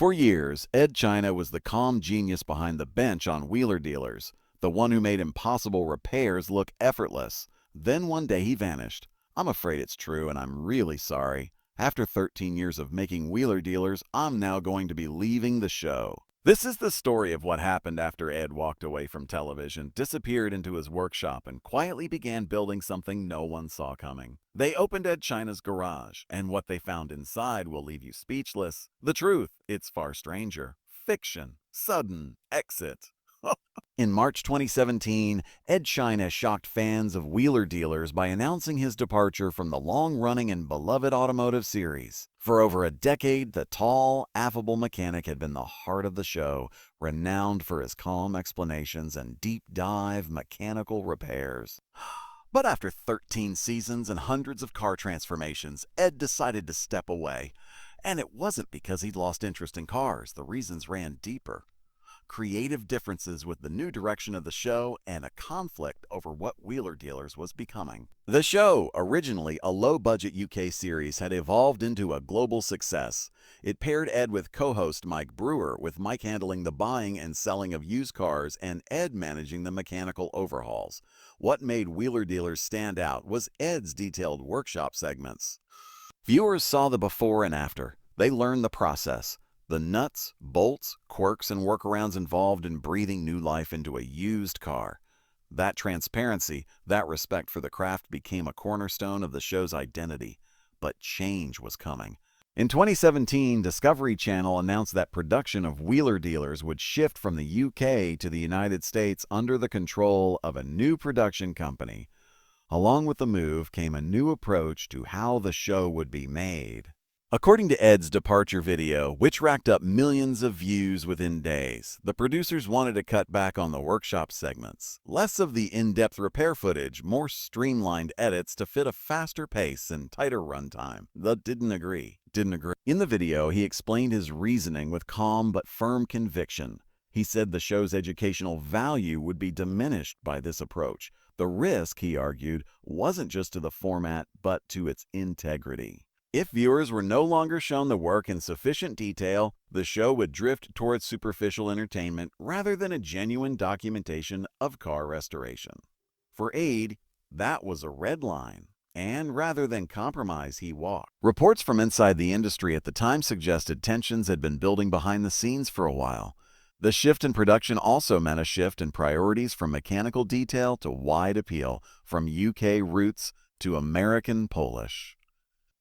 For years, Edd China was the calm genius behind the bench on Wheeler Dealers, the one who made impossible repairs look effortless. Then one day he vanished. I'm afraid it's true, and I'm really sorry. After 13 years of making Wheeler Dealers, I'm now going to be leaving the show. This is the story of what happened after Ed walked away from television, disappeared into his workshop, and quietly began building something no one saw coming. They opened Edd China's garage, and what they found inside will leave you speechless. The truth, it's far stranger. Fiction. Sudden exit. In March 2017, Edd China shocked fans of Wheeler Dealers by announcing his departure from the long-running and beloved automotive series. For over a decade, the tall, affable mechanic had been the heart of the show, renowned for his calm explanations and deep-dive mechanical repairs. But after 13 seasons and hundreds of car transformations, Ed decided to step away. And it wasn't because he'd lost interest in cars. The reasons ran deeper. Creative differences with the new direction of the show, and a conflict over what Wheeler Dealers was becoming. The show, originally a low-budget UK series, had evolved into a global success. It paired Ed with co-host Mike Brewer, with Mike handling the buying and selling of used cars and Ed managing the mechanical overhauls. What made Wheeler Dealers stand out was Ed's detailed workshop segments. Viewers saw the before and after. They learned the process. The nuts, bolts, quirks, and workarounds involved in breathing new life into a used car. That transparency, that respect for the craft became a cornerstone of the show's identity. But change was coming. In 2017, Discovery Channel announced that production of Wheeler Dealers would shift from the UK to the United States under the control of a new production company. Along with the move came a new approach to how the show would be made. According to Ed's departure video, which racked up millions of views within days, the producers wanted to cut back on the workshop segments. Less of the in-depth repair footage, more streamlined edits to fit a faster pace and tighter runtime. That didn't agree. In the video, he explained his reasoning with calm but firm conviction. He said the show's educational value would be diminished by this approach. The risk, he argued, wasn't just to the format, but to its integrity. If viewers were no longer shown the work in sufficient detail, the show would drift towards superficial entertainment rather than a genuine documentation of car restoration. For Edd, that was a red line, and rather than compromise, he walked. Reports from inside the industry at the time suggested tensions had been building behind the scenes for a while. The shift in production also meant a shift in priorities from mechanical detail to wide appeal, from UK roots to American Polish.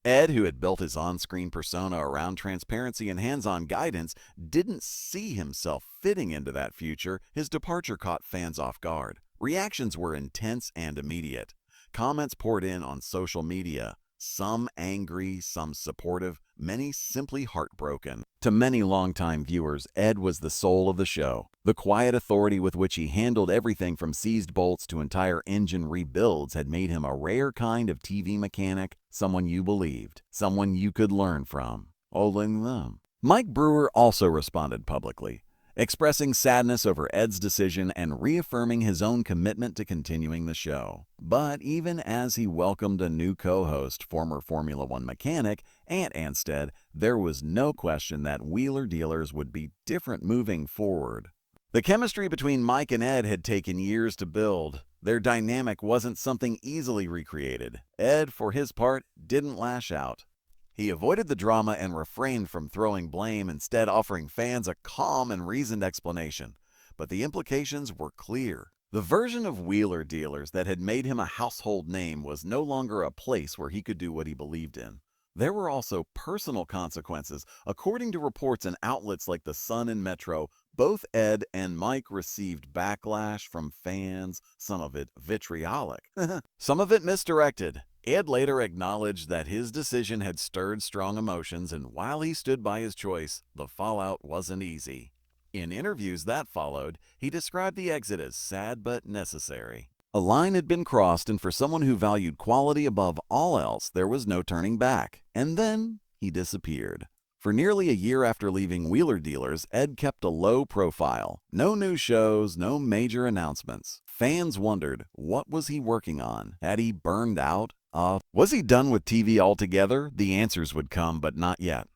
Ed, who had built his on-screen persona around transparency and hands-on guidance, didn't see himself fitting into that future. His departure caught fans off guard. Reactions were intense and immediate. Comments poured in on social media, some angry, some supportive, many simply heartbroken. To many longtime viewers, Ed was the soul of the show. The quiet authority with which he handled everything from seized bolts to entire engine rebuilds had made him a rare kind of TV mechanic, someone you believed, someone you could learn from. Only them. Mike Brewer also responded publicly, expressing sadness over Ed's decision and reaffirming his own commitment to continuing the show. But even as he welcomed a new co-host, former Formula One mechanic Ant Anstead, there was no question that Wheeler Dealers would be different moving forward. The chemistry between Mike and Ed had taken years to build. Their dynamic wasn't something easily recreated. Ed, for his part, didn't lash out. He avoided the drama and refrained from throwing blame, instead offering fans a calm and reasoned explanation. But the implications were clear. The version of Wheeler Dealers that had made him a household name was no longer a place where he could do what he believed in. There were also personal consequences. According to reports in outlets like The Sun and Metro, both Ed and Mike received backlash from fans, some of it vitriolic, some of it misdirected. Ed later acknowledged that his decision had stirred strong emotions, and while he stood by his choice, the fallout wasn't easy. In interviews that followed, he described the exit as sad but necessary. A line had been crossed, and for someone who valued quality above all else, there was no turning back. And then he disappeared. For nearly a year after leaving Wheeler Dealers, Ed kept a low profile. No new shows, no major announcements. Fans wondered, what was he working on? Had he burned out? Was he done with TV altogether? The answers would come, but not yet.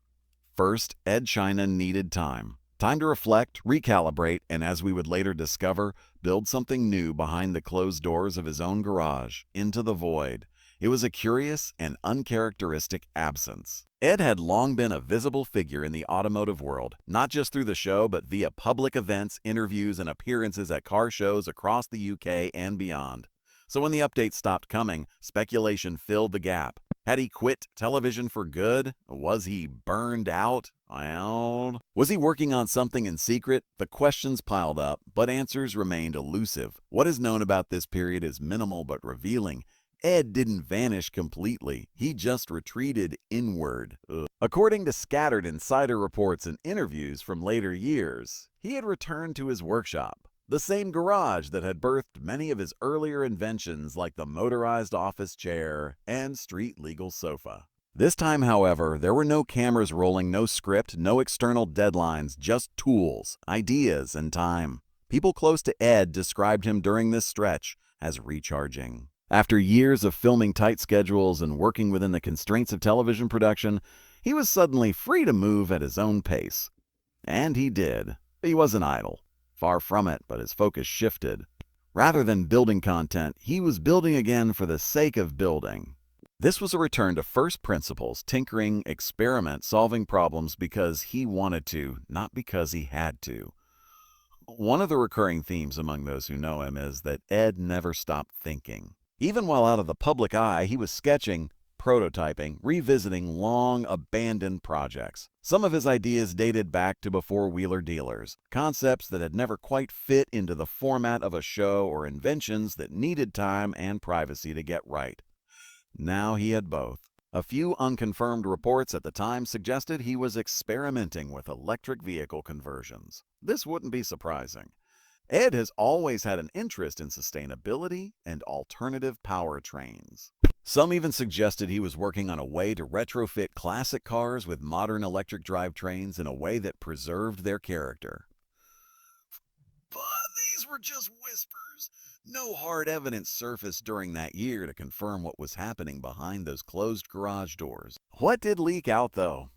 First, Edd China needed time. Time to reflect, recalibrate, and as we would later discover, build something new behind the closed doors of his own garage, into the void. It was a curious and uncharacteristic absence. Edd had long been a visible figure in the automotive world, not just through the show, but via public events, interviews, and appearances at car shows across the UK and beyond. So when the updates stopped coming, speculation filled the gap. Had he quit television for good? Was he burned out? Well, was he working on something in secret? The questions piled up, but answers remained elusive. What is known about this period is minimal but revealing. Edd didn't vanish completely. He just retreated inward. According to scattered insider reports and interviews from later years, he had returned to his workshop, the same garage that had birthed many of his earlier inventions like the motorized office chair and street-legal sofa. This time, however, there were no cameras rolling, no script, no external deadlines, just tools, ideas, and time. People close to Edd described him during this stretch as recharging. After years of filming tight schedules and working within the constraints of television production, he was suddenly free to move at his own pace. And he did. He wasn't idle. Far from it, but his focus shifted. Rather than building content, he was building again for the sake of building. This was a return to first principles, tinkering, experiment, solving problems because he wanted to, not because he had to. One of the recurring themes among those who know him is that Edd never stopped thinking. Even while out of the public eye, he was sketching, prototyping, revisiting long-abandoned projects. Some of his ideas dated back to before Wheeler Dealers, concepts that had never quite fit into the format of a show or inventions that needed time and privacy to get right. Now he had both. A few unconfirmed reports at the time suggested he was experimenting with electric vehicle conversions. This wouldn't be surprising. Edd has always had an interest in sustainability and alternative powertrains. Some even suggested he was working on a way to retrofit classic cars with modern electric drivetrains in a way that preserved their character. But these were just whispers. No hard evidence surfaced during that year to confirm what was happening behind those closed garage doors. What did leak out, though,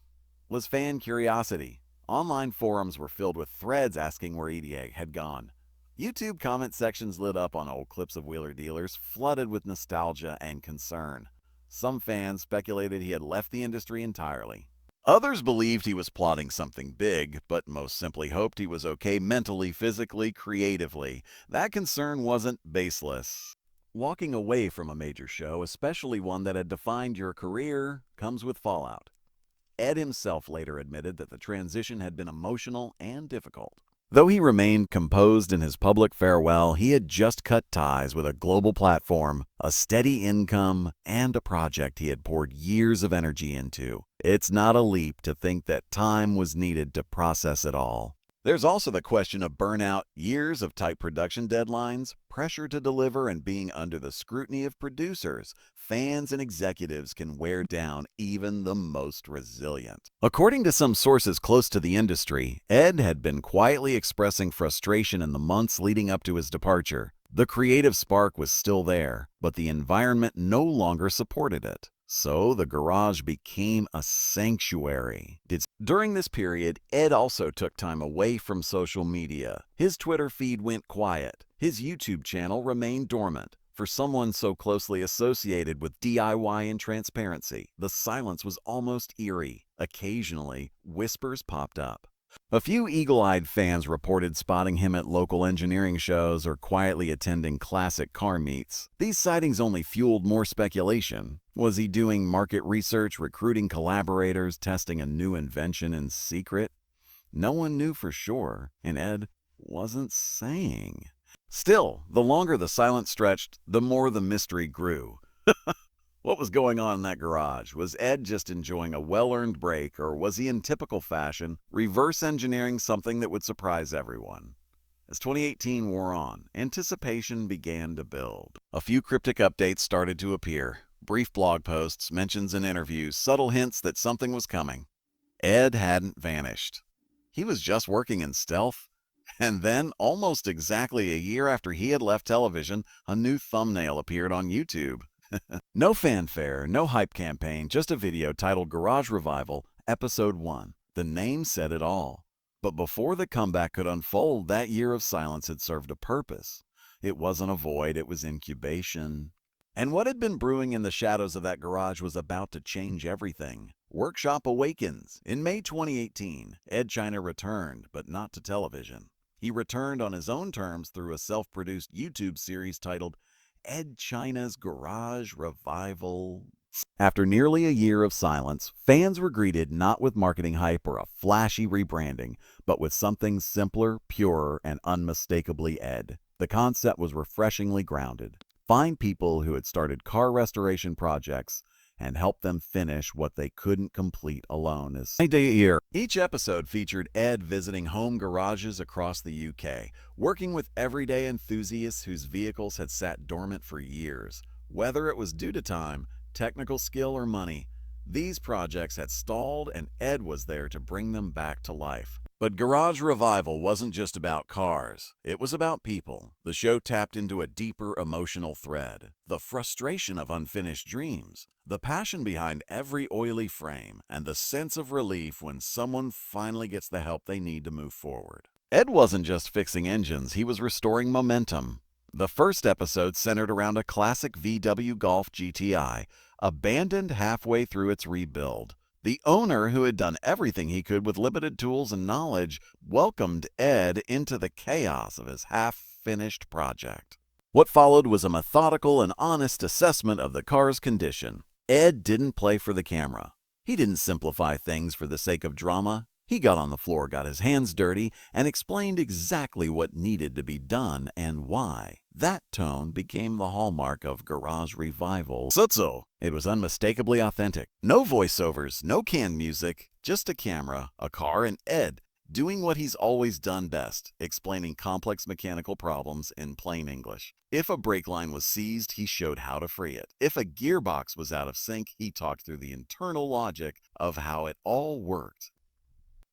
was fan curiosity. Online forums were filled with threads asking where EDA had gone. YouTube comment sections lit up on old clips of Wheeler Dealers, flooded with nostalgia and concern. Some fans speculated he had left the industry entirely. Others believed he was plotting something big, but most simply hoped he was okay mentally, physically, creatively. That concern wasn't baseless. Walking away from a major show, especially one that had defined your career, comes with fallout. Edd himself later admitted that the transition had been emotional and difficult. Though he remained composed in his public farewell, he had just cut ties with a global platform, a steady income, and a project he had poured years of energy into. It's not a leap to think that time was needed to process it all. There's also the question of burnout, years of tight production deadlines, pressure to deliver, and being under the scrutiny of producers. Fans and executives can wear down even the most resilient. According to some sources close to the industry, Edd had been quietly expressing frustration in the months leading up to his departure. The creative spark was still there, but the environment no longer supported it. So the garage became a sanctuary. During this period, Edd also took time away from social media. His Twitter feed went quiet. His YouTube channel remained dormant. For someone so closely associated with DIY and transparency, the silence was almost eerie. Occasionally, whispers popped up. A few eagle-eyed fans reported spotting him at local engineering shows or quietly attending classic car meets. These sightings only fueled more speculation. Was he doing market research, recruiting collaborators, testing a new invention in secret? No one knew for sure, and Edd wasn't saying. Still, the longer the silence stretched, the more the mystery grew. What was going on in that garage? Was Edd just enjoying a well-earned break, or was he in typical fashion reverse engineering something that would surprise everyone? As 2018 wore on, anticipation began to build. A few cryptic updates started to appear. Brief blog posts, mentions in interviews, subtle hints that something was coming. Edd hadn't vanished. He was just working in stealth. And then, almost exactly a year after he had left television, a new thumbnail appeared on YouTube. No fanfare, no hype campaign, just a video titled Garage Revival, Episode 1. The name said it all. But before the comeback could unfold, that year of silence had served a purpose. It wasn't a void, it was incubation. And what had been brewing in the shadows of that garage was about to change everything. Workshop awakens. In May 2018, Edd China returned, but not to television. He returned on his own terms through a self-produced YouTube series titled Edd China's Garage Revival. After nearly a year of silence, fans were greeted not with marketing hype or a flashy rebranding, but with something simpler, purer, and unmistakably Edd. The concept was refreshingly grounded. Find people who had started car restoration projects and help them finish what they couldn't complete alone. As a year. Each episode featured Edd visiting home garages across the UK, working with everyday enthusiasts whose vehicles had sat dormant for years. Whether it was due to time, technical skill, or money, these projects had stalled, and Edd was there to bring them back to life. But Garage Revival wasn't just about cars. It was about people. The show tapped into a deeper emotional thread, the frustration of unfinished dreams, the passion behind every oily frame, and the sense of relief when someone finally gets the help they need to move forward. Edd wasn't just fixing engines, he was restoring momentum. The first episode centered around a classic VW Golf GTI, abandoned halfway through its rebuild. The owner, who had done everything he could with limited tools and knowledge, welcomed Edd into the chaos of his half-finished project. What followed was a methodical and honest assessment of the car's condition. Edd didn't play for the camera. He didn't simplify things for the sake of drama. He got on the floor, got his hands dirty, and explained exactly what needed to be done and why. That tone became the hallmark of Garage Revival. It was unmistakably authentic. No voiceovers, no canned music, just a camera, a car, and Edd doing what he's always done best, explaining complex mechanical problems in plain English. If a brake line was seized, he showed how to free it. If a gearbox was out of sync, he talked through the internal logic of how it all worked.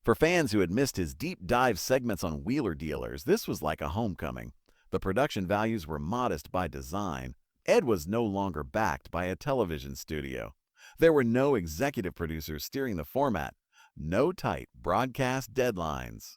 For fans who had missed his deep dive segments on wheeler dealers, this was like a homecoming. The production values were modest by design. Edd was no longer backed by a television studio. There were no executive producers steering the format, no tight broadcast deadlines.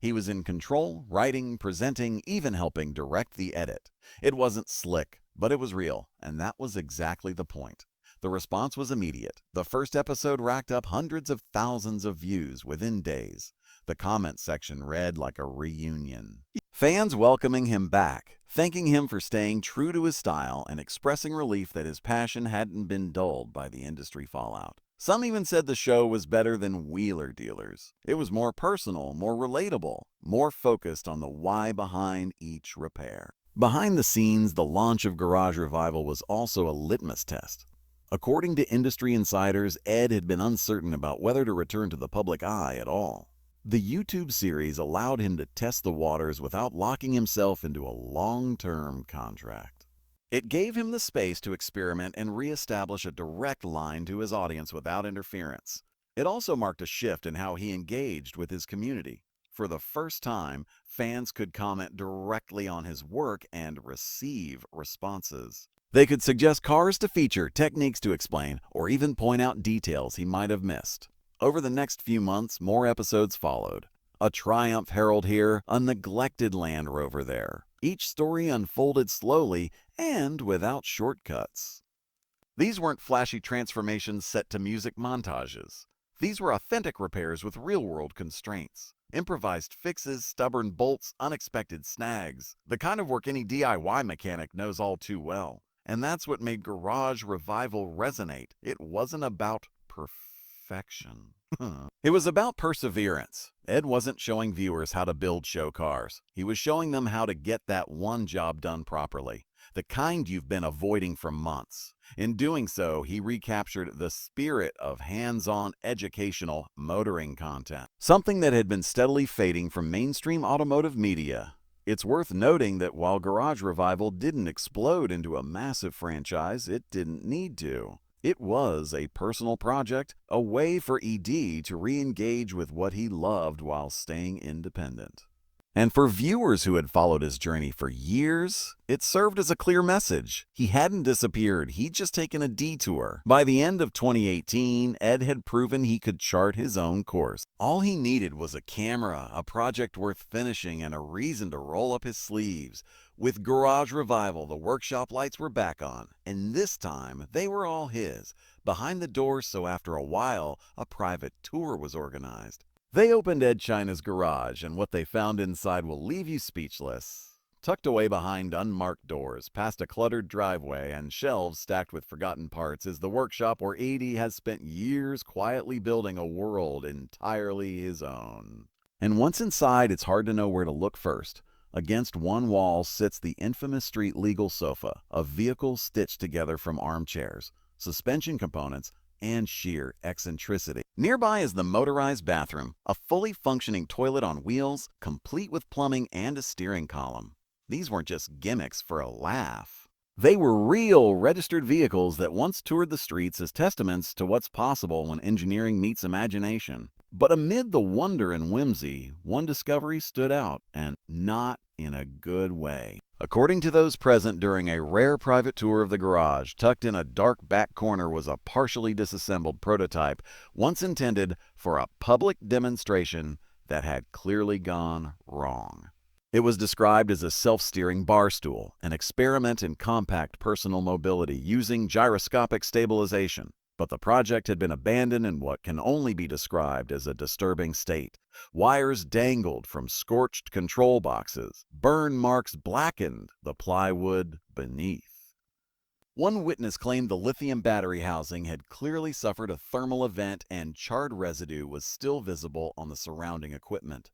He was in control, writing, presenting, even helping direct the edit. It wasn't slick, but it was real, and that was exactly the point. The response was immediate. The first episode racked up hundreds of thousands of views within days. The comment section read like a reunion. Fans welcoming him back, thanking him for staying true to his style and expressing relief that his passion hadn't been dulled by the industry fallout. Some even said the show was better than Wheeler Dealers. It was more personal, more relatable, more focused on the why behind each repair. Behind the scenes, the launch of Garage Revival was also a litmus test. According to industry insiders, Edd had been uncertain about whether to return to the public eye at all. The YouTube series allowed him to test the waters without locking himself into a long-term contract. It gave him the space to experiment and reestablish a direct line to his audience without interference. It also marked a shift in how he engaged with his community. For the first time, fans could comment directly on his work and receive responses. They could suggest cars to feature, techniques to explain, or even point out details he might have missed. Over the next few months, more episodes followed. A Triumph Herald here, a neglected Land Rover there. Each story unfolded slowly and without shortcuts. These weren't flashy transformations set to music montages. These were authentic repairs with real-world constraints. Improvised fixes, stubborn bolts, unexpected snags. The kind of work any DIY mechanic knows all too well. And that's what made Garage Revival resonate. It wasn't about perfection. It was about perseverance. Edd wasn't showing viewers how to build show cars. He was showing them how to get that one job done properly, the kind you've been avoiding for months. In doing so, he recaptured the spirit of hands-on educational motoring content, something that had been steadily fading from mainstream automotive media. It's worth noting that while Garage Revival didn't explode into a massive franchise, it didn't need to. It was a personal project, a way for ED to re-engage with what he loved while staying independent. And for viewers who had followed his journey for years, it served as a clear message. He hadn't disappeared, he'd just taken a detour. By the end of 2018, Edd had proven he could chart his own course. All he needed was a camera, a project worth finishing, and a reason to roll up his sleeves. With Garage Revival, the workshop lights were back on, and this time they were all his, behind the doors, so after a while, a private tour was organized. They opened Edd China's garage, and what they found inside will leave you speechless. Tucked away behind unmarked doors, past a cluttered driveway and shelves stacked with forgotten parts, is the workshop where Edd has spent years quietly building a world entirely his own. And once inside, it's hard to know where to look first. Against one wall sits the infamous street legal sofa, a vehicle stitched together from armchairs, suspension components, and sheer eccentricity. Nearby is the motorized bathroom, a fully functioning toilet on wheels, complete with plumbing and a steering column. These weren't just gimmicks for a laugh. They were real, registered vehicles that once toured the streets as testaments to what's possible when engineering meets imagination. But amid the wonder and whimsy, one discovery stood out, and not in a good way. According to those present during a rare private tour of the garage, tucked in a dark back corner was a partially disassembled prototype, once intended for a public demonstration that had clearly gone wrong. It was described as a self-steering bar stool, an experiment in compact personal mobility using gyroscopic stabilization. But the project had been abandoned in what can only be described as a disturbing state. Wires dangled from scorched control boxes. Burn marks blackened the plywood beneath. One witness claimed the lithium battery housing had clearly suffered a thermal event and charred residue was still visible on the surrounding equipment.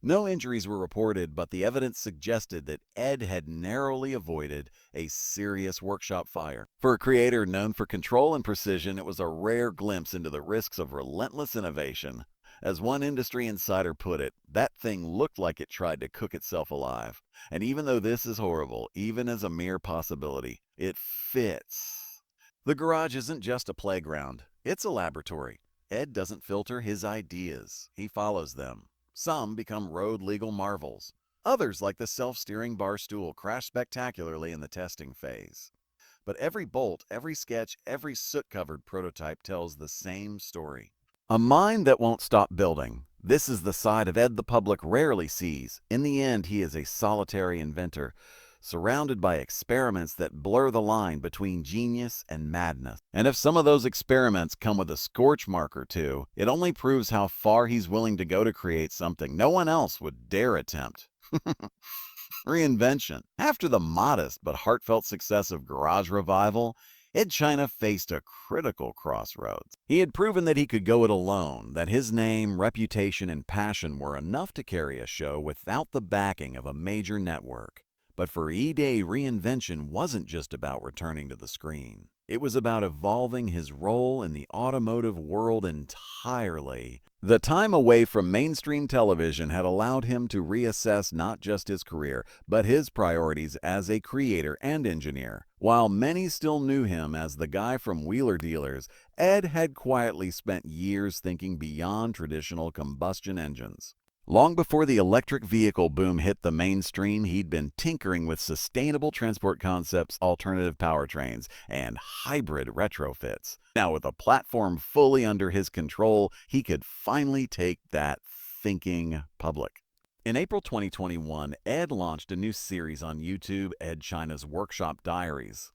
No injuries were reported, but the evidence suggested that Edd had narrowly avoided a serious workshop fire. For a creator known for control and precision, it was a rare glimpse into the risks of relentless innovation. As one industry insider put it, that thing looked like it tried to cook itself alive. And even though this is horrible, even as a mere possibility, it fits. The garage isn't just a playground, it's a laboratory. Edd doesn't filter his ideas, he follows them. Some become road-legal marvels. Others, like the self-steering bar stool, crash spectacularly in the testing phase. But every bolt, every sketch, every soot-covered prototype tells the same story. A mind that won't stop building. This is the side of Edd the public rarely sees. In the end, he is a solitary inventor, surrounded by experiments that blur the line between genius and madness. And if some of those experiments come with a scorch mark or two, it only proves how far he's willing to go to create something no one else would dare attempt. Reinvention. After the modest but heartfelt success of Garage Revival, Edd China faced a critical crossroads. He had proven that he could go it alone, that his name, reputation, and passion were enough to carry a show without the backing of a major network. But for Edd, reinvention wasn't just about returning to the screen. It was about evolving his role in the automotive world entirely. The time away from mainstream television had allowed him to reassess not just his career, but his priorities as a creator and engineer. While many still knew him as the guy from Wheeler Dealers, Edd had quietly spent years thinking beyond traditional combustion engines. Long before the electric vehicle boom hit the mainstream, he'd been tinkering with sustainable transport concepts, alternative powertrains, and hybrid retrofits. Now, with a platform fully under his control, he could finally take that thinking public. In April 2021, Edd launched a new series on YouTube, Edd China's Workshop Diaries.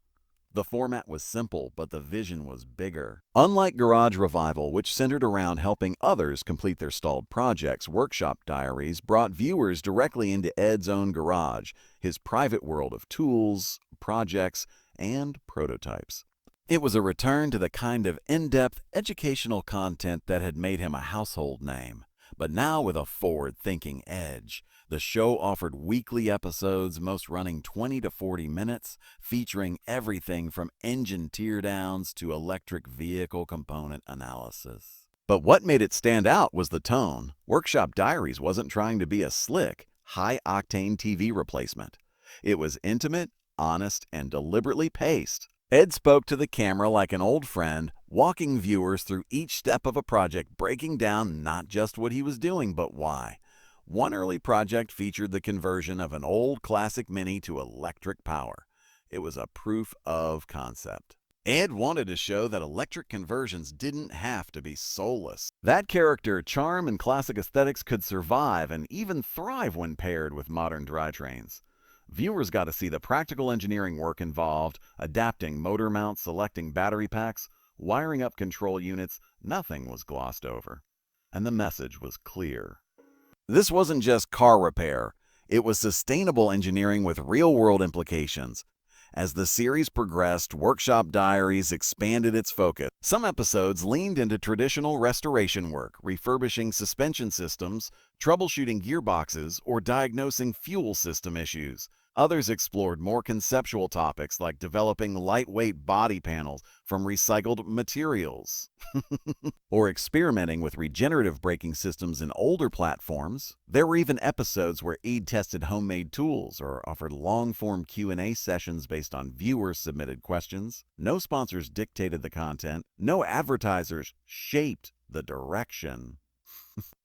The format was simple, but the vision was bigger. Unlike Garage Revival, which centered around helping others complete their stalled projects, Workshop Diaries brought viewers directly into Edd's own garage, his private world of tools, projects, and prototypes. It was a return to the kind of in-depth educational content that had made him a household name, but now with a forward-thinking edge. The show offered weekly episodes, most running 20 to 40 minutes, featuring everything from engine teardowns to electric vehicle component analysis. But what made it stand out was the tone. Workshop Diaries wasn't trying to be a slick, high-octane TV replacement. It was intimate, honest, and deliberately paced. Edd spoke to the camera like an old friend, walking viewers through each step of a project, breaking down not just what he was doing, but why. One early project featured the conversion of an old classic Mini to electric power. It was a proof of concept. Ed wanted to show that electric conversions didn't have to be soulless. That character, charm, and classic aesthetics could survive and even thrive when paired with modern drivetrains. Viewers got to see the practical engineering work involved, adapting motor mounts, selecting battery packs, wiring up control units. Nothing was glossed over. And the message was clear. This wasn't just car repair. It was sustainable engineering with real-world implications. As the series progressed, Workshop Diaries expanded its focus. Some episodes leaned into traditional restoration work, refurbishing suspension systems, troubleshooting gearboxes, or diagnosing fuel system issues. Others explored more conceptual topics like developing lightweight body panels from recycled materials, or experimenting with regenerative braking systems in older platforms. There were even episodes where Edd tested homemade tools or offered long-form Q&A sessions based on viewer-submitted questions. No sponsors dictated the content. No advertisers shaped the direction.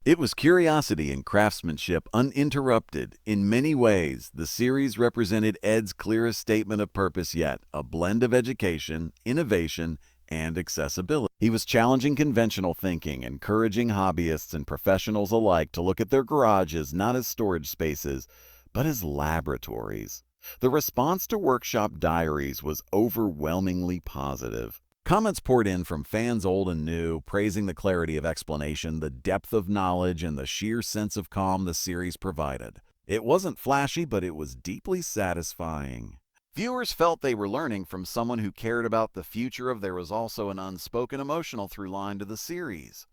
It was curiosity and craftsmanship uninterrupted. In many ways, the series represented Ed's clearest statement of purpose yet, a blend of education, innovation, and accessibility. He was challenging conventional thinking, encouraging hobbyists and professionals alike to look at their garages not as storage spaces, but as laboratories. The response to Workshop Diaries was overwhelmingly positive. Comments poured in from fans old and new, praising the clarity of explanation, the depth of knowledge, and the sheer sense of calm the series provided. It wasn't flashy, but it was deeply satisfying. Viewers felt they were learning from someone who cared about the future. There was also an unspoken emotional through line to the series.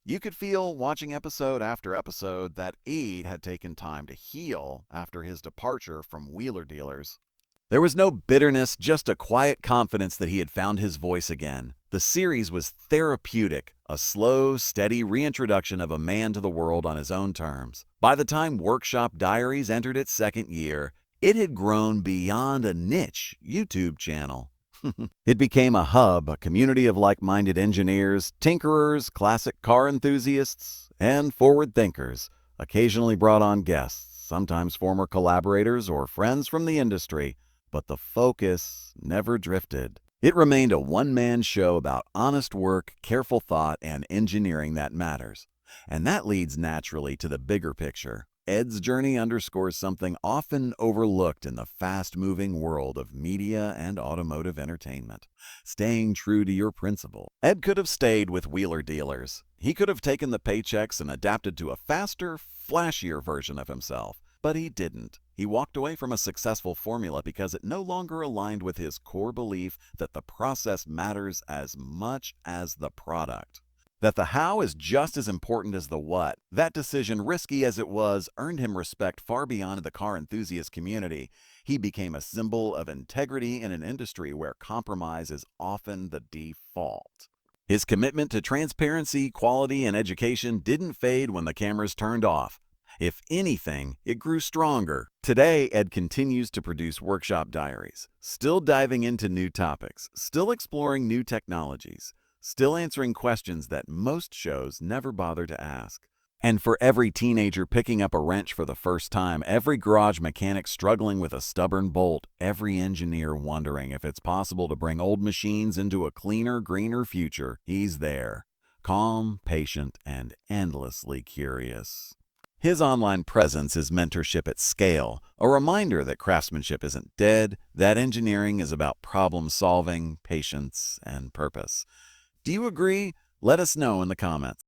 You could feel, watching episode after episode, that Edd had taken time to heal after his departure from Wheeler Dealers. There was no bitterness, just a quiet confidence that he had found his voice again. The series was therapeutic, a slow, steady reintroduction of a man to the world on his own terms. By the time Workshop Diaries entered its second year, it had grown beyond a niche YouTube channel. It became a hub, a community of like-minded engineers, tinkerers, classic car enthusiasts, and forward thinkers. Occasionally brought on guests, sometimes former collaborators or friends from the industry. But the focus never drifted. It remained a one-man show about honest work, careful thought, and engineering that matters. And that leads naturally to the bigger picture. Ed's journey underscores something often overlooked in the fast-moving world of media and automotive entertainment: staying true to your principle. Edd could have stayed with Wheeler Dealers. He could have taken the paychecks and adapted to a faster, flashier version of himself. But he didn't. He walked away from a successful formula because it no longer aligned with his core belief that the process matters as much as the product. That the how is just as important as the what. That decision, risky as it was, earned him respect far beyond the car enthusiast community. He became a symbol of integrity in an industry where compromise is often the default. His commitment to transparency, quality, and education didn't fade when the cameras turned off. If anything, it grew stronger. Today, Edd continues to produce Workshop Diaries, still diving into new topics, still exploring new technologies, still answering questions that most shows never bother to ask. And for every teenager picking up a wrench for the first time, every garage mechanic struggling with a stubborn bolt, every engineer wondering if it's possible to bring old machines into a cleaner, greener future, he's there, calm, patient, and endlessly curious. His online presence is mentorship at scale, a reminder that craftsmanship isn't dead, that engineering is about problem solving, patience, and purpose. Do you agree? Let us know in the comments.